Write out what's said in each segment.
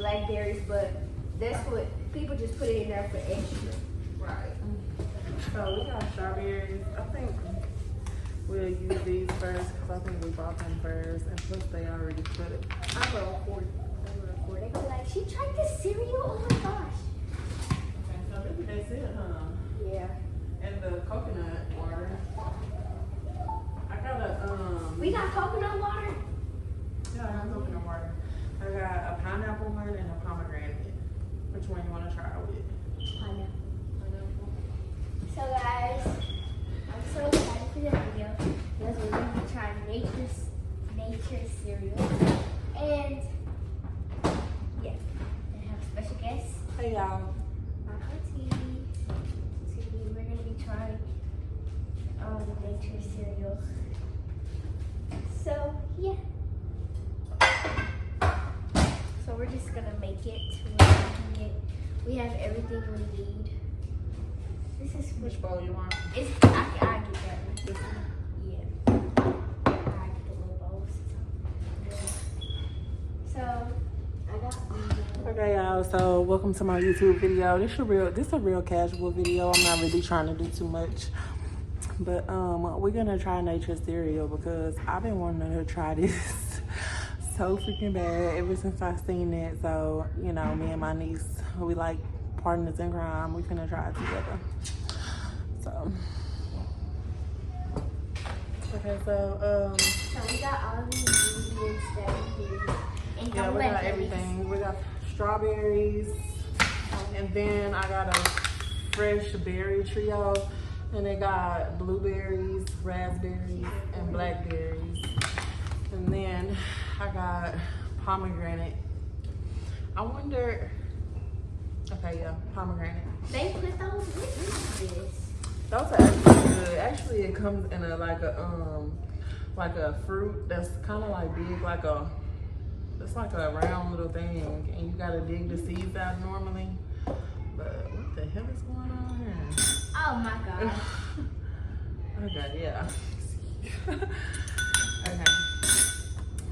blackberries, but that's what people just put it in there for extra. Right. So we got strawberries. I think we'll use these first because I think we bought them first, and plus they already put it. I'm gonna record. They go like, she tried the cereal. Oh my gosh. Okay, so maybe that's it, huh? Yeah. And the coconut water. I got a We got coconut water. Yeah, I have coconut water. I got a pineapple one and a pomegranate. Which one you want to try with? Pineapple. So guys, I'm so excited for the video because we're going to be trying nature cereal. And yeah, I have a special guest. Hey y'all. My auntie. We're going to be trying nature cereal. So yeah. So we're just gonna make it to where we can get. We have everything we need. This is Which bowl you want? I get that one. This one? Yeah. I get the little bowls. So I got. Okay y'all, so welcome to my YouTube video. This is a real casual video. I'm not really trying to do too much. But we're gonna try nature cereal because I've been wanting to try this so freaking bad ever since I seen it. So, you know, me and my niece, we like partners in crime. We finna try it together. So okay, so we got all the ingredients that we need. And yeah, we got everything. We got strawberries, and then I got a fresh berry trio. And they got blueberries, raspberries, and blackberries. And then I got pomegranate. I wonder, okay, yeah, pomegranate. They put those with this. Those are actually good. Actually, it comes in like a fruit that's kind of like big, it's like a round little thing. And you gotta dig the seeds out normally. But what the hell is going on here? Oh my god. Okay, yeah. Okay.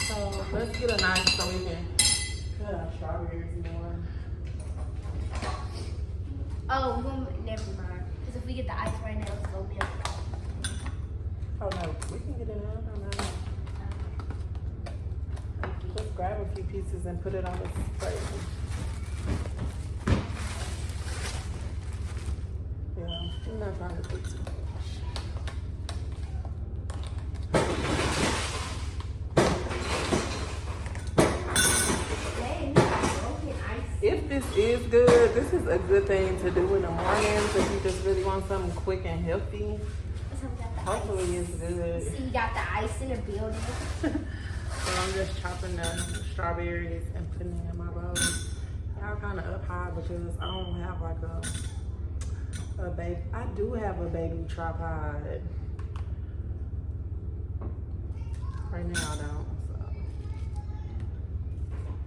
So let's get a knife so we can cut our strawberries more. Oh, never mind. Because if we get the ice right now, it's going to melt. Oh no, we can get it out. No. Just grab a few pieces and put it on the plate. Yeah, I'm not trying to put too much. If this is good, this is a good thing to do in the mornings if you just really want something quick and healthy. Hopefully it's good. See, you got the ice in the building. So I'm just chopping the strawberries and putting it in my bowl. Y'all kind of up high because I don't have like a baby. I do have a baby tripod. Right now I don't. So.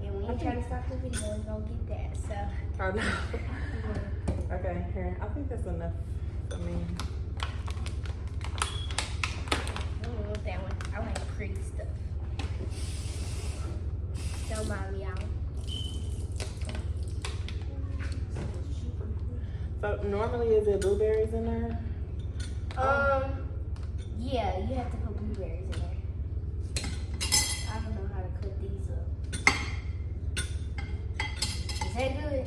Yeah, we ain't trying to stop the video. We're gonna get that. So. Oh no. Okay, here. I think that's enough for me. I don't want that one. I want pretty stuff. Don't mind me out. So normally is there blueberries in there? Yeah, you have to put blueberries in there. I don't know how to cut these up. Is that good?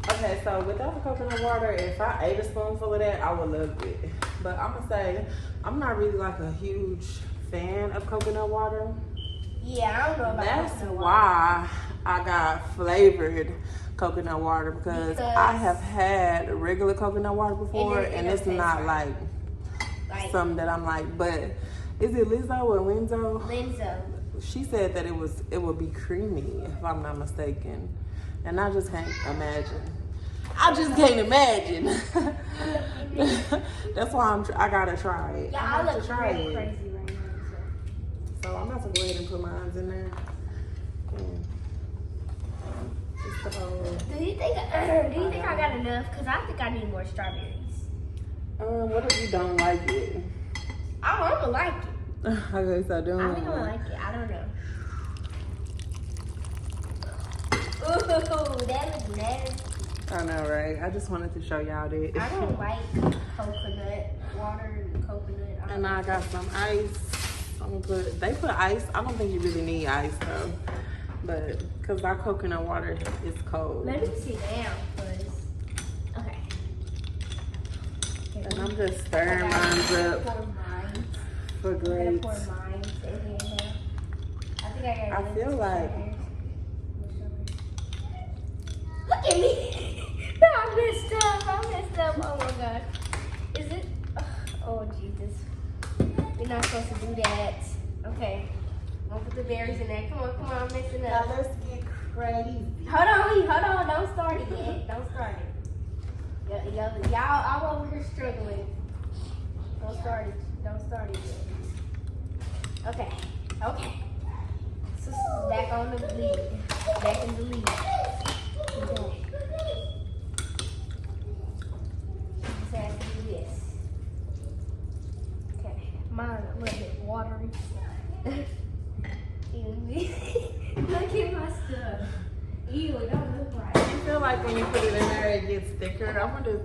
Okay, so without the coconut water, if I ate a spoonful of that, I would love it. But I'm gonna say, I'm not really like a huge fan of coconut water. Yeah, I don't know about That's coconut why I got flavored coconut water because I have had regular coconut water before and it's not like something that I'm like, but is it Lizzo or Lizzo? Lizzo. She said that it would be creamy if I'm not mistaken. And I just can't imagine. I just can't imagine. That's why I gotta try it. Yeah, I look crazy right now. So I'm about to go ahead and put mine in there. Do you think I got enough? Cause I think I need more strawberries. What if you don't like it? I'm gonna like it. Okay, so I'm gonna like it. I don't know. Ooh, that looks nasty. I know, right? I just wanted to show y'all that. I don't like coconut water and coconut. And I got some ice. I'm gonna they put ice. I don't think you really need ice though, but because our coconut water is cold. Let me sit down, cause okay. And I'm just stirring mine up for grapes. Pour mine in here. I think I got. I feel like. Look at me. No, I messed up. I messed up. Oh my god. Is it? Oh Jesus. We're not supposed to do that. Okay. Don't put the berries in there. Come on, I'm messing up. Now let's get crazy. Hold on. Don't start it yet. Don't start it. Y'all, I'm over here struggling. Don't start it yet. Okay. So back on the lead. Back in the lead. Okay. Just have to do this. Okay. Mine a little bit watery. Look at my stuff. Ew, it don't look right. I feel like when you put it in there, it gets thicker.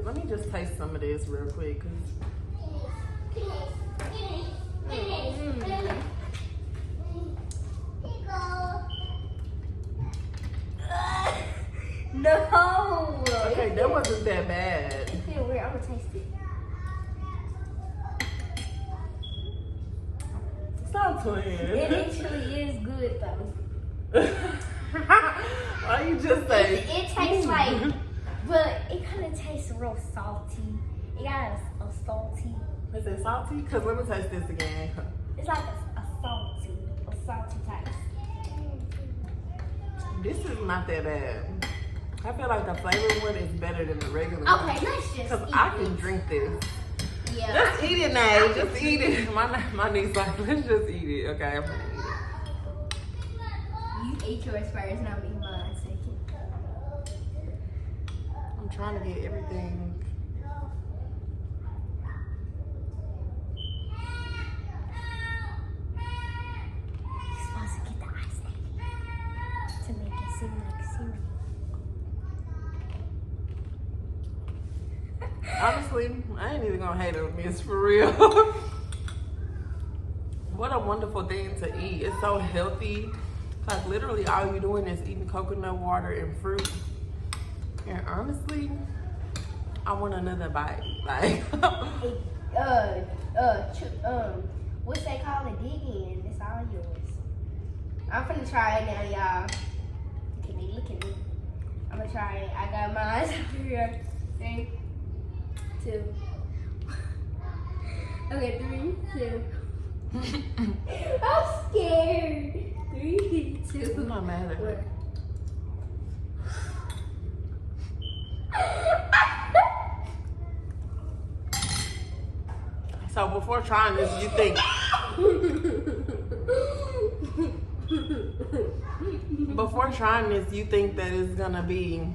Let me just taste some of this real quick. No. Okay, that wasn't that bad. It feels weird. I'm gonna taste it. Stop playing. It actually is good though. Why you just say? It tastes like, but it kind of tastes real salty. It got a salty. Is it salty? Cause let me taste this again. It's like a salty taste. This is not that bad. I feel like the flavored one is better than the regular one. Okay, let's just Cause eat I can it. drink this. Yeah. Just eat it now. Just eat it. My niece like, let's just eat it. Okay, I'm gonna eat it. You ate yours first, and I'll eat mine second. I'm trying to get everything. You're supposed to get the ice to make it seem like cereal. Honestly, I ain't even gonna hate on this for real. What a wonderful thing to eat. It's so healthy. Like literally all you're doing is eating coconut water and fruit. And honestly, I want another bite. Like What's they call it? Dig in. It's all yours. I'm finna try it now, y'all. Look at me. I'm gonna try it. I got mine over here. 3, 2. Okay, 3, 2. I'm scared. 3, 2. I'm not mad at it. So before trying this, you think that it's gonna be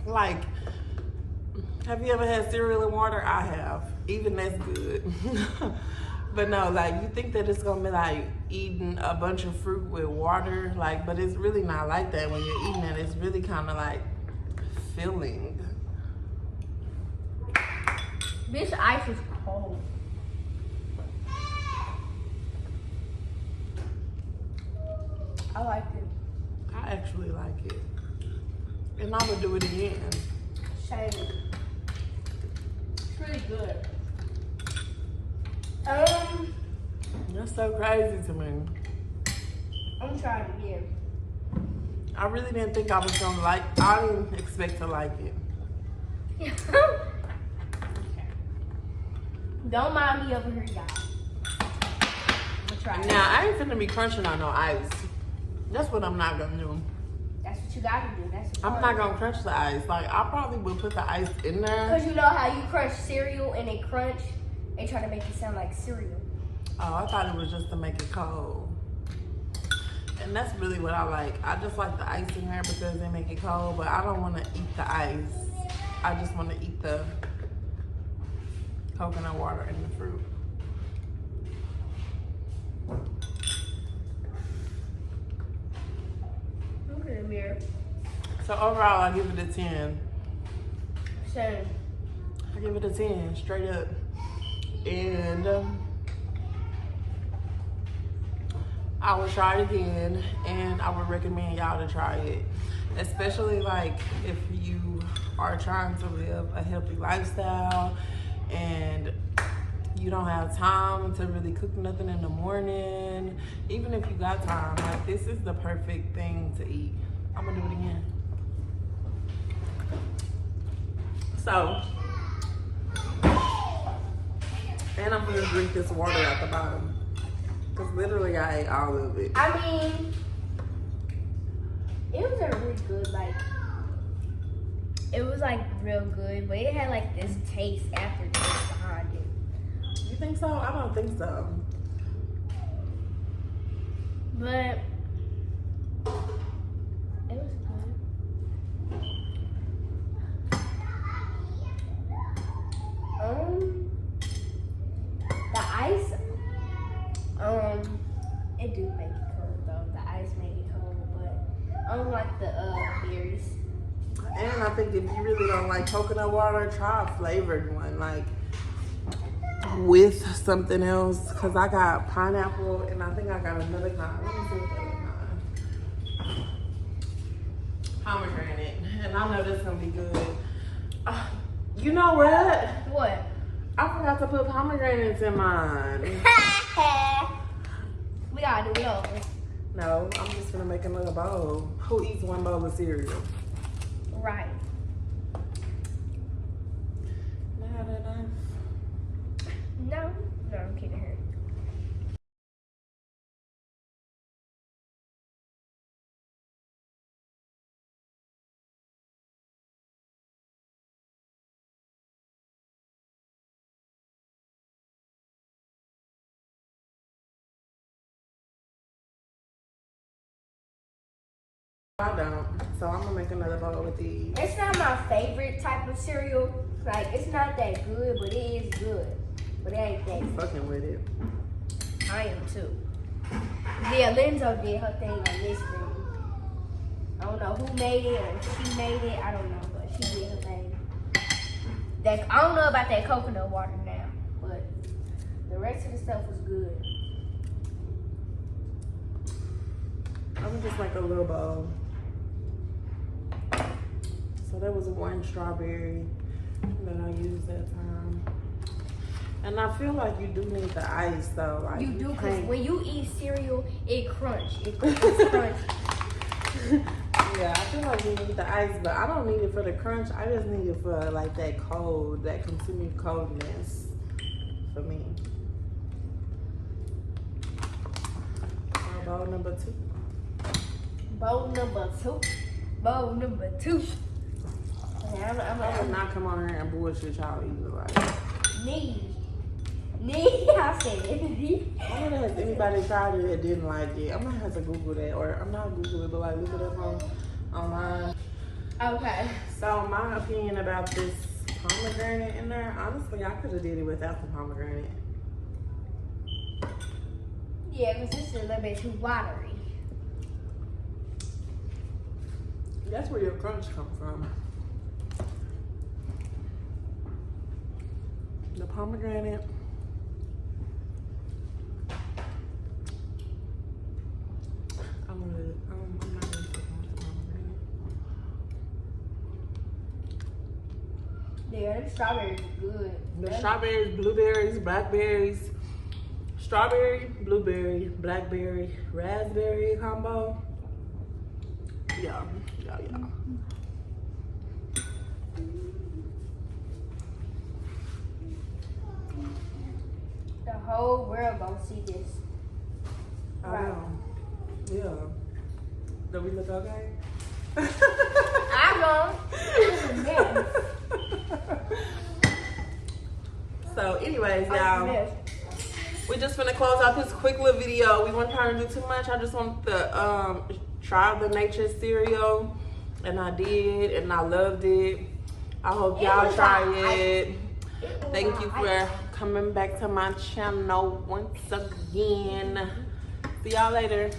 like, have you ever had cereal and water? I have. Even that's good. But no, like you think that it's gonna be like eating a bunch of fruit with water, like, but it's really not like that. When you're eating it, it's really kind of like filling. This ice is cold. I like it. I actually like it. And I would do it again. Shame. It's really good. That's so crazy to me. I'm gonna try it again. I really didn't think I was gonna like, I didn't expect to like it. Don't mind me over here, y'all. I'm gonna try it. Now, I ain't finna be crunching on no ice. That's what I'm not gonna do. That's what you gotta do. That's I'm not gonna crunch the ice. Like, I probably will put the ice in there. Because you know how you crunch cereal and they crunch? They try to make it sound like cereal. Oh, I thought it was just to make it cold. And that's really what I like. I just like the ice in there because they make it cold, but I don't want to eat the ice. I just want to eat the coconut water and the fruit. Look in the mirror. So overall, I give it a 10. Same. I give it a 10, straight up. And I would try it again, and I would recommend y'all to try it. Especially like if you are trying to live a healthy lifestyle and you don't have time to really cook nothing in the morning. Even if you got time, like this is the perfect thing to eat. I'm gonna do it again. So, and I'm gonna drink this water at the bottom. Cause literally I ate all of it. I mean, it was a really good, like, it was like real good, but it had like this taste, aftertaste behind it. You think so? I don't think so. But it was good. The ice, it do make it cold though. The ice make it cold, but I don't like the berries. And I think if you really don't like coconut water, try a flavored one, like with something else. Cause I got pineapple and I think I got another kind. Let me see what the other kind. Pomegranate, and I know that's gonna be good. You know what? What? I forgot to put pomegranates in mine. We gotta do it over. No, I'm just gonna make another bowl. Who eats one bowl of cereal? Right. Not enough. No, I'm kidding her. I don't. So I'm gonna make another bowl with these. It's not my favorite type of cereal. Like, it's not that good, but it is good. But it ain't that good. Fucking with it. I am too. Yeah, Lizzo did her thing on this thing. I don't know who made it or she made it. I don't know, but she did her thing. I don't know about that coconut water now, but the rest of the stuff was good. I'm gonna just make a little bowl. So there was one strawberry that I used that time. And I feel like you do need the ice though. Like You do, because can't- when you eat cereal, it crunch. It's crunchy. Yeah, I feel like you need the ice, but I don't need it for the crunch. I just need it for like that cold, that consuming coldness for me. Bowl number 2. Bowl number 2. Bowl number 2. Okay, I would not come on here and bullshit y'all either. Like, Need. I said it. I wonder has anybody tried it that didn't like it. I'm gonna have to Google that, or I'm not Google it, but like look it up online. Okay. So my opinion about this pomegranate in there, honestly, I could have did it without the pomegranate. Yeah, because this is a little bit too watery. That's where your crunch comes from. The pomegranate. I'm not gonna put much pomegranate. Yeah, them strawberries are good. The strawberries, blueberries, blackberries, strawberry, blueberry, blackberry, raspberry combo. Yeah. The whole world gonna see this. I know. Yeah. Do we look okay? I won't. It's a mess. So anyways, It's a y'all, mess. we just finna close out this quick little video. We weren't trying to do too much. I just want to try the nature cereal, and I did, and I loved it. I hope y'all try it. Thank you for coming back to my channel once again. See y'all later.